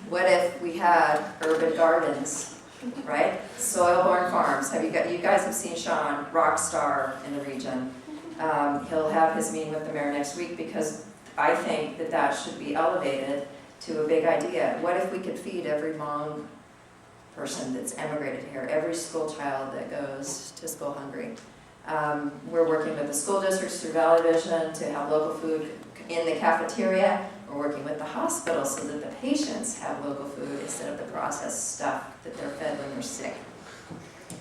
What if we had urban gardens, right? Soil-born farms. You guys have seen Sean, rock star in the region. He'll have his meeting with the mayor next week because I think that that should be elevated to a big idea. What if we could feed every Hmong person that's emigrated here, every school child that goes to school hungry? We're working with the school districts through Valley Vision to have local food in the cafeteria. We're working with the hospital so that the patients have local food instead of the processed stuff that they're fed when they're sick.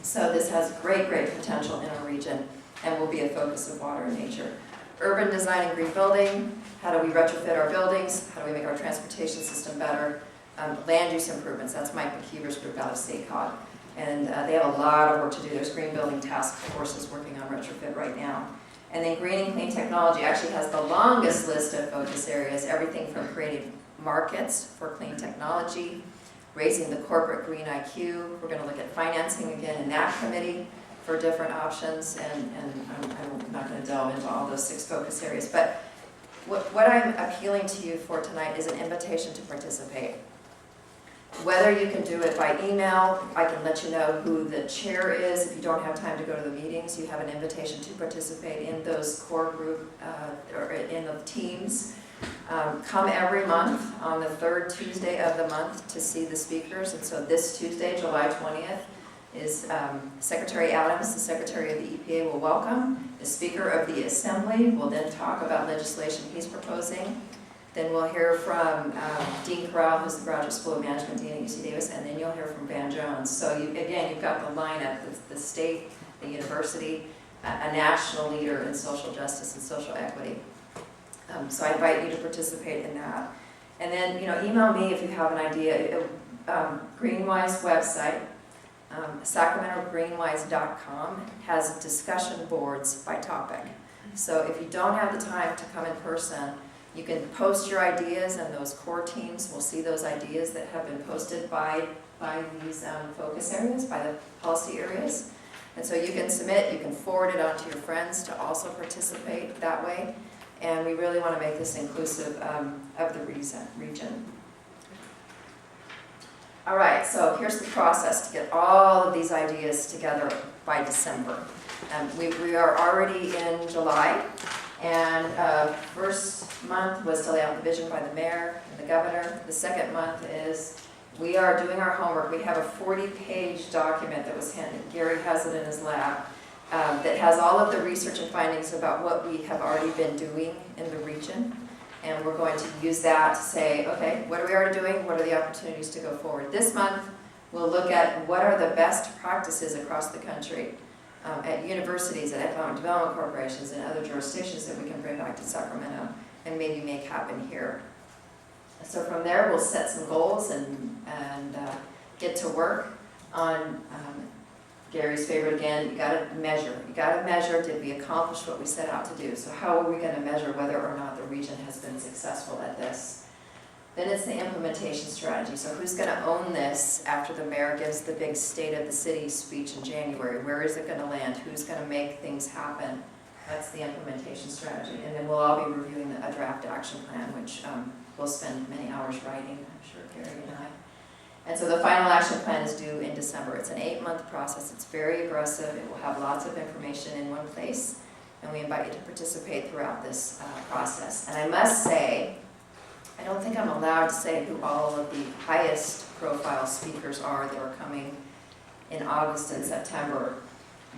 So this has great, great potential in our region and will be a focus of water and nature. Urban design and green building. How do we retrofit our buildings? How do we make our transportation system better? Land use improvements. That's Mike McKeever's group out of State Cog. And they have a lot of work to do. There's green building task forces working on retrofit right now. And then green and clean technology actually has the longest list of focus areas, everything from creating markets for clean technology, raising the corporate green IQ. We're going to look at financing again in that committee for different options, and I'm not going to delve into all those 6 focus areas. But what I'm appealing to you for tonight is an invitation to participate. Whether you can do it by email, I can let you know who the chair is. If you don't have time to go to the meetings, you have an invitation to participate in those core group or in the teams. Come every month on the 3rd Tuesday of the month to see the speakers. And so this Tuesday, July 20th, is Secretary Adams, the Secretary of the EPA, will welcome. The Speaker of the Assembly will then talk about legislation he's proposing. Then we'll hear from Dean Corral, who's the Graduate School of Management Dean at UC Davis, and then you'll hear from Van Jones. So again, you've got the lineup, the state, the university, a national leader in social justice and social equity. So I invite you to participate in that. And then, email me if you have an idea. Greenwise website, SacramentoGreenwise.com, has discussion boards by topic. So if you don't have the time to come in person, you can post your ideas, and those core teams will see those ideas that have been posted by these focus areas, by the policy areas. And so you can submit, you can forward it on to your friends to also participate that way. And we really want to make this inclusive of the region. All right, so here's the process to get all of these ideas together by December. We are already in July. And first month was to lay out the vision by the mayor and the governor. The second month is we are doing our homework. We have a 40-page document that was handed. Gary has it in his lab that has all of the research and findings about what we have already been doing in the region. And we're going to use that to say, okay, what are we already doing? What are the opportunities to go forward? This month, we'll look at what are the best practices across the country. At universities, at economic development corporations, and other jurisdictions that we can bring back to Sacramento and maybe make happen here. So from there, we'll set some goals and get to work on Gary's favorite again. You got to measure. You got to measure, did we accomplish what we set out to do? So how are we going to measure whether or not the region has been successful at this? Then it's the implementation strategy. So who's going to own this after the mayor gives the big State of the City speech in January? Where is it going to land? Who's going to make things happen? That's the implementation strategy. And then we'll all be reviewing a draft action plan, which we'll spend many hours writing, I'm sure Gary and I. And so the final action plan is due in December. It's an 8-month process. It's very aggressive. It will have lots of information in one place. And we invite you to participate throughout this process. And I must say, I don't think I'm allowed to say who all of the highest profile speakers are that are coming in August and September.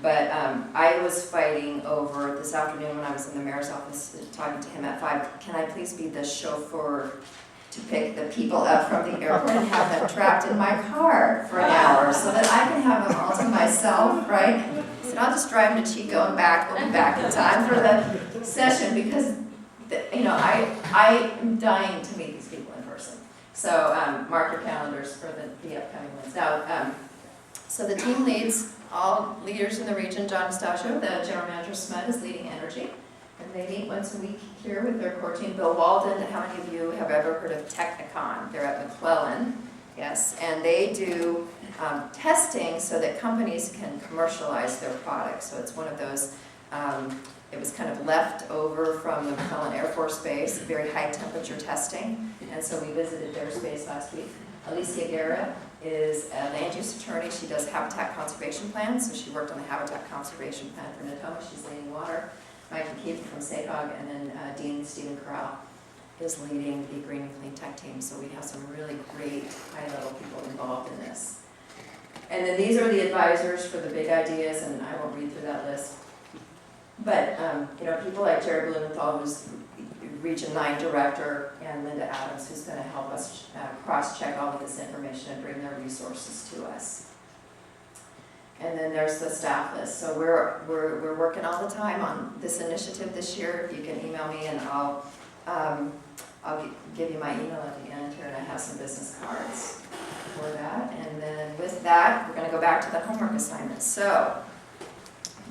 But I was fighting over this afternoon when I was in the mayor's office talking to him at 5, can I please be the chauffeur to pick the people up from the airport and have them trapped in my car for an hour so that I can have them all to myself, right? I said, I'll just drive to Chico and back. We'll be back in time for the session because I am dying to meet these people in person. So mark your calendars for the upcoming ones. Now, so the team leads, all leaders in the region. John Stachio, the general manager of SMUD, is leading energy. And they meet once a week here with their core team. Bill Walden, how many of you have ever heard of Technicon? They're at McClellan, yes. And they do testing so that companies can commercialize their products. So it's one of those, it was kind of left over from the McClellan Air Force Base, very high temperature testing. And so we visited their space last week. Alicia Guerra is a land use attorney. She does habitat conservation plans, so she worked on the habitat conservation plan for Natoma. She's leading water. Mike McKeith from SACOG, and then Dean Stephen Corral is leading the Green and Clean Tech team. So we have some really great high-level people involved in this. And then these are the advisors for the big ideas, and I won't read through that list. But people like Jerry Blumenthal, who's Region 9 Director, and Linda Adams, who's going to help us cross-check all of this information and bring their resources to us. And then there's the staff list. So we're working all the time on this initiative this year. You can email me, and I'll give you my email at the end here, and I have some business cards for that. And then with that, we're going to go back to the homework assignments. So,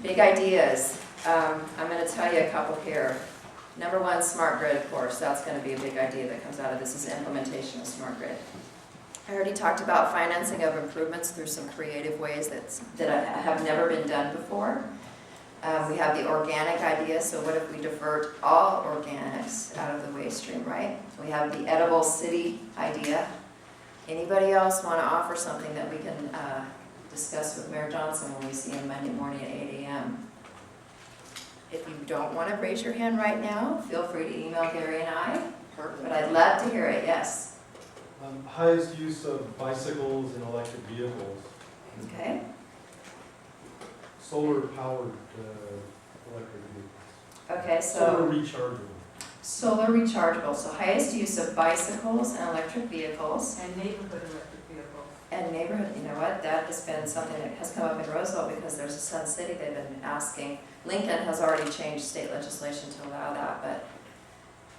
big ideas. I'm going to tell you a couple here. Number one, smart grid, of course. That's going to be a big idea that comes out of this, is implementation of smart grid. I already talked about financing of improvements through some creative ways that have never been done before. We have the organic idea, so what if we divert all organics out of the waste stream, right? We have the edible city idea. Anybody else want to offer something that we can discuss with Mayor Johnson when we see him Monday morning at 8 a.m.? If you don't want to raise your hand right now, feel free to email Gary and I, but I'd love to hear it, yes. Highest use of bicycles and electric vehicles. Okay. Solar-powered electric vehicles. Okay, so Solar rechargeable. solar rechargeable, so highest use of bicycles and electric vehicles. And neighborhood electric vehicles. And neighborhood, you know what, that has been something that has come up in Roseville because there's a Sun City they've been asking. Lincoln has already changed state legislation to allow that, but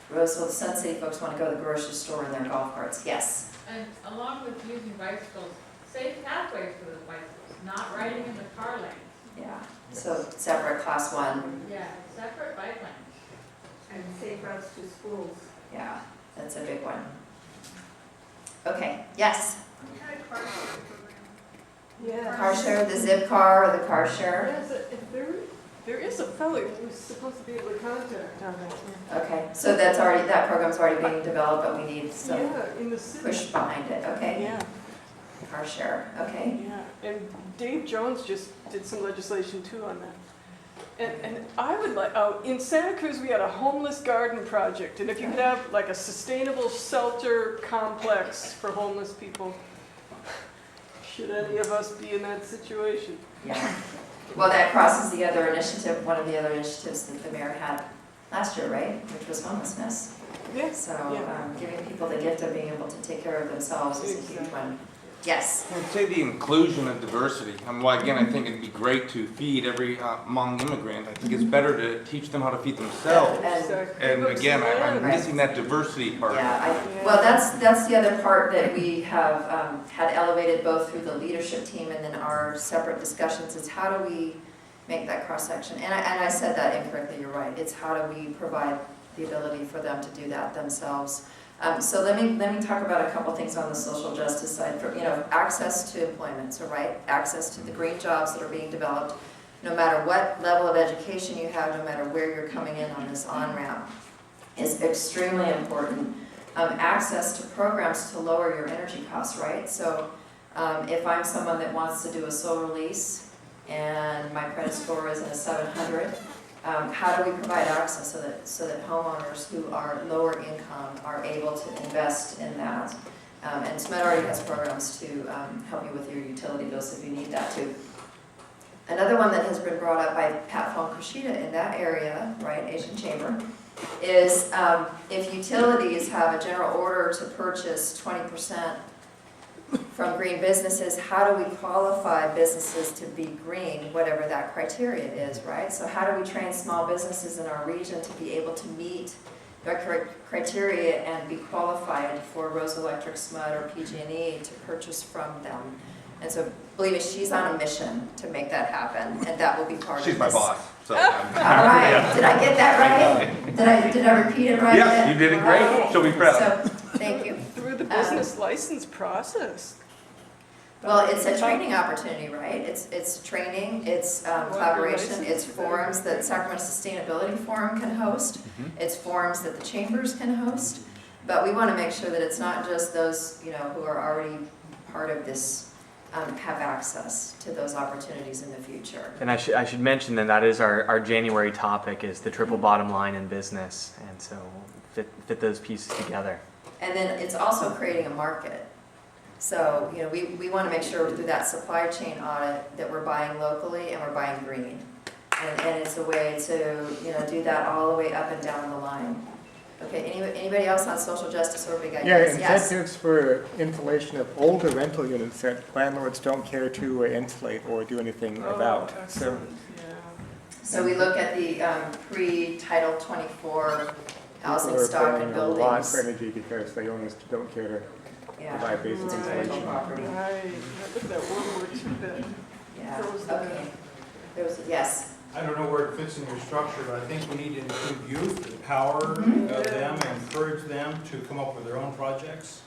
Roseville, the Sun City folks want to go to the grocery store in their golf carts, yes. And along with using bicycles, safe pathways for the bicycles, not riding in the car lanes. Yeah, so separate class one, Yeah, separate bike lanes. And safe routes to schools. yeah, that's a big one. Okay, yes, We had a car share program. Yeah. car share, the zip car or the car share. There is a fellow who's supposed to be able to contact on that. Okay, so that's already, that program's already being developed, but we need some Yeah, in the city. push behind it, okay? Yeah, Car share, okay? yeah. And Dave Jones just did some legislation too on that. And I would like, in Santa Cruz, we had a homeless garden project. And if you could have like a sustainable shelter complex for homeless people, should any of us be in that situation? Yeah. Well, that crosses the other initiative, one of the other initiatives that the mayor had last year, right? Which was homelessness. Yes. So Yeah. giving people the gift of being able to take care of themselves is a huge one. Yes. I'd say the inclusion of diversity. Well, again, I think it'd be great to feed every Hmong immigrant. I think it's better to teach them how to feed themselves. And again, I'm missing that diversity part. Yeah, well, that's the other part that we have had elevated both through the leadership team and then our separate discussions is how do we make that cross-section? And I said that incorrectly, you're right. It's how do we provide the ability for them to do that themselves. So let me talk about a couple things on the social justice side. For access to employment, so right, access to the green jobs that are being developed, no matter what level of education you have, no matter where you're coming in on this on-ramp, is extremely important. Access to programs to lower your energy costs, right? So if I'm someone that wants to do a solar lease and my credit score is in a 700, how do we provide access so that homeowners who are lower income are able to invest in that? And SMED already has programs to help you with your utility bills if you need that too. Another one that has been brought up by Pat Fong-Kushida in that area, right, Asian Chamber, is if utilities have a general order to purchase 20% from green businesses, how do we qualify businesses to be green, whatever that criteria is, right? So how do we train small businesses in our region to be able to meet their criteria and be qualified for Rose Electric, SMUD, or PG&E to purchase from them? And so, believe me, she's on a mission to make that happen, and that will be part of this. She's my boss. So All right, did I get that right? Did I repeat it right? Yes, you did it great. Right. She'll be proud. So, thank you. Through the business license process. Well, it's a training opportunity, right? It's training, it's collaboration, it's forums that Sacramento Sustainability Forum can host, it's forums that the chambers can host. But we want to make sure that it's not just those, who are already part of this, have access to those opportunities in the future. And I should mention that is our January topic is the triple bottom line in business, and so fit those pieces together. And then it's also creating a market. So, we want to make sure through that supply chain audit that we're buying locally and we're buying green. And it's a way to, do that all the way up and down the line. Okay, anybody else on social justice or big ideas? Yeah, incentives for insulation of older rental units that landlords don't care to insulate or do anything about. So, Excellent, yeah. So we look at the pre-Title 24 housing people are stock paying and a lot buildings. for energy because the owners don't care to Yeah. provide basic It's a rental insulation. property. Right, look at that World War II bed. Yeah, Throws the- okay. Yes. I don't know where it fits in your structure, but I think we need to include youth, empower Mhm. them, and encourage them to come up with their own projects,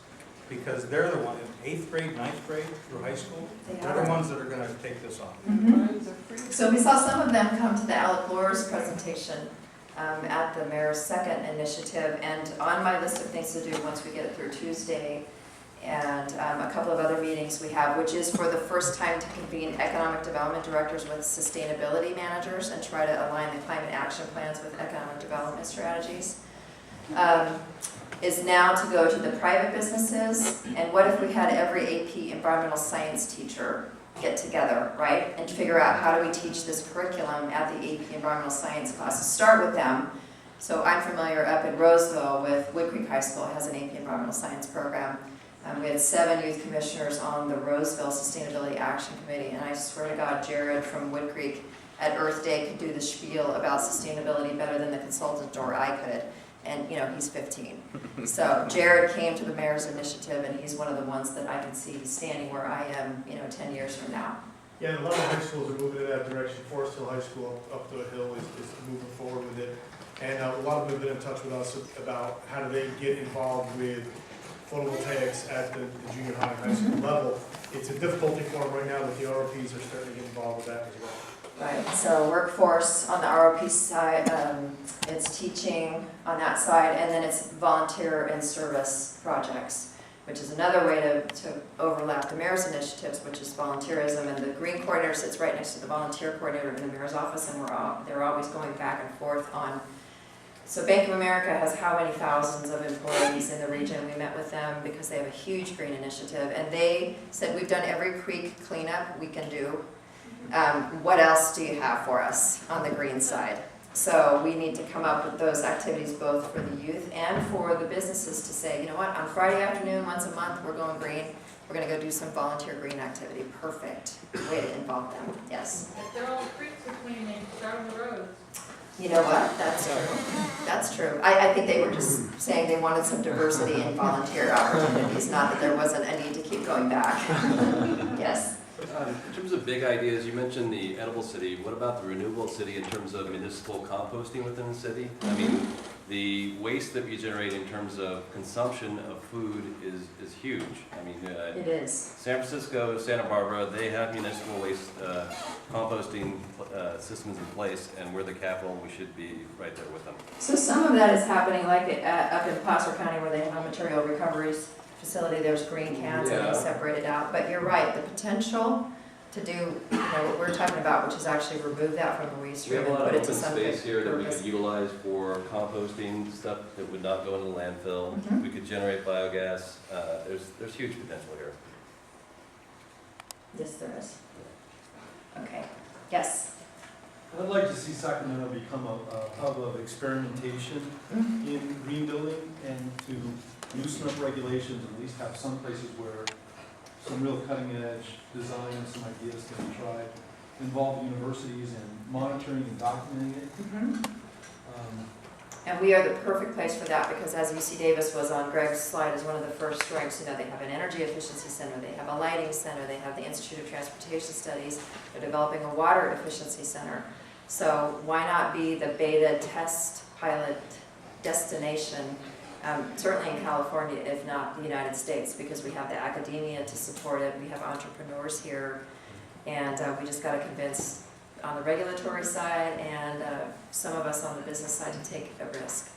because they're the one, in 8th grade, 9th grade, through high school, they're the ones that are gonna take this on. Minds are free. So we saw some of them come to the Alec Lohr's presentation at the mayor's second initiative, and on my list of things to do once we get it through Tuesday, and a couple of other meetings we have, which is for the first time to convene economic development directors with sustainability managers and try to align the climate action plans with economic development strategies, is now to go to the private businesses. And what if we had every AP environmental science teacher get together, right? And figure out how do we teach this curriculum at the AP environmental science classes. Start with them. So I'm familiar up in Roseville with Wood Creek High School has an AP environmental science program. We had 7 youth commissioners on the Roseville Sustainability Action Committee, and I swear to God, Jared from Wood Creek at Earth Day could do the spiel about sustainability better than the consultant or I could, and he's 15. So Jared came to the mayor's initiative, and he's one of the ones that I can see standing where I am, 10 years from now. Yeah, a lot of high schools are moving in that direction. Forest Hill High School up the hill is moving forward with it. And a lot of them have been in touch with us about how do they get involved with photovoltaics at the junior high and high school level. It's a difficulty for them right now, but the ROPs are starting to get involved with that as well. Right, so workforce on the ROP side, it's teaching on that side, and then it's volunteer and service projects, which is another way to overlap the mayor's initiatives, which is volunteerism, and the green coordinator sits right next to the volunteer coordinator in the mayor's office, and they're always going back and forth on. So Bank of America has how many thousands of employees in the region? We met with them because they have a huge green initiative, and they said, we've done every creek cleanup we can do. What else do you have for us on the green side? So we need to come up with those activities both for the youth and for the businesses to say, you know what, on Friday afternoon, once a month, we're going green. We're going to go do some volunteer green activity. Perfect way to involve them. Yes. If they're all creeks are cleaning, start on the roads. You know what? That's true. That's true. I think they were just saying they wanted some diversity in volunteer opportunities, not that there wasn't a need to keep going back. Yes. In terms of big ideas, you mentioned the edible city. What about the renewable city in terms of municipal composting within the city? I mean, the waste that we generate in terms of consumption of food is huge. I mean, It is. San Francisco, Santa Barbara, they have municipal waste composting systems in place, and we're the capital, we should be right there with them. So some of that is happening like up in Placer County where they have a material recovery facility. There's green cans and Yeah. they separate it out. But you're right, the potential to do what we're talking about, which is actually remove that from the waste We stream have a and lot put of it to open some space here that we purpose. could utilize for composting, stuff that would not go into the landfill. Mhm. We could generate biogas. There's huge potential here. Yes, there is. Okay, yes. I'd like to see Sacramento become a hub of experimentation in green building and to loosen up regulations, at least have some places where some real cutting edge design and some ideas can be tried, involve universities in monitoring and documenting it. And we are the perfect place for that because as UC Davis was on Greg's slide as one of the first strengths, they have an energy efficiency center, they have a lighting center, they have the Institute of Transportation Studies, they're developing a water efficiency center. So why not be the beta test pilot destination, certainly in California, if not the United States, because we have the academia to support it, we have entrepreneurs here, and we just got to convince on the regulatory side and some of us on the business side to take a risk.